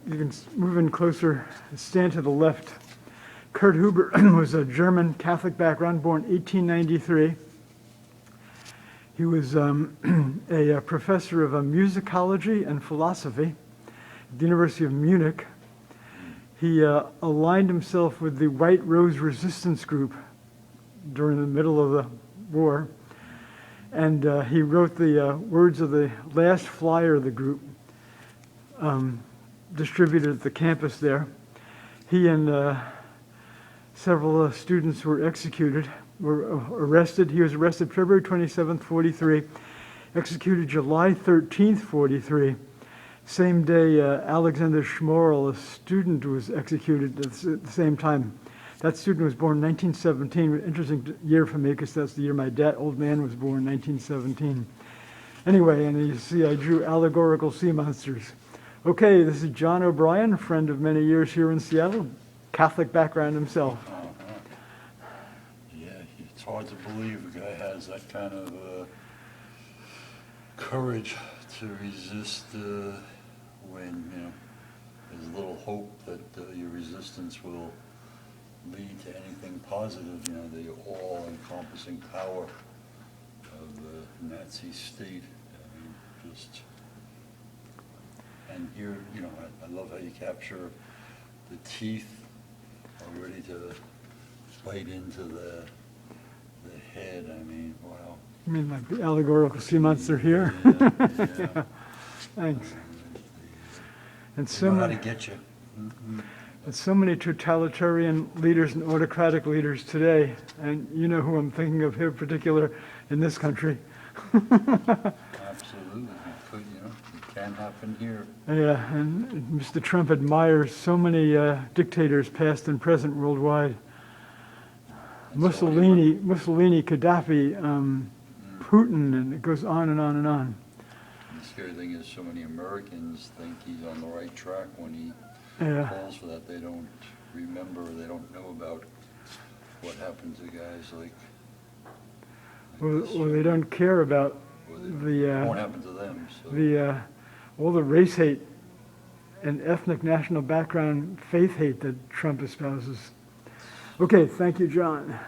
you can move in closer, stand to the left. Kurt Huber was a German Catholic background, born 1893. He was a professor of musicology and philosophy at the University of Munich. He aligned himself with the White Rose Resistance Group during the middle of the war, and he wrote the words of the last flyer of the group, distributed at the campus there. He and several students were executed, were arrested. He was arrested February 27th, 43, executed July 13th, 43. Same day, Alexander Schmorl, a student, was executed at the same time. That student was born in 1917. Interesting year for me because that's the year my old man was born, 1917. Anyway, and you see I drew allegorical sea monsters. Okay, this is John O'Brien, a friend of many years here in Seattle, Catholic background himself. Yeah, it's hard to believe a guy has that kind of courage to resist when, you know, there's little hope that your resistance will lead to anything positive. You know, the all-encompassing power of the Nazi state. And here, you know, I love how you capture the teeth are ready to bite into the head. I mean, wow. You mean like the allegorical sea monster here? Yeah. Thanks. And They so know how to many, get you. and so many totalitarian leaders and autocratic leaders today, and you know who I'm thinking of here in particular in this country. Absolutely. You know, it can happen here. Yeah, and Mr. Trump admires so many dictators, past and present, worldwide. Mussolini, Gaddafi, Putin, and it goes on and on and on. The scary thing is so many Americans think he's on the right track when he calls for that. They don't remember, they don't know about what happened to guys like Well, they don't care about it won't happen to them. So. All the race hate and ethnic national background faith hate that Trump espouses. Okay, thank you, John.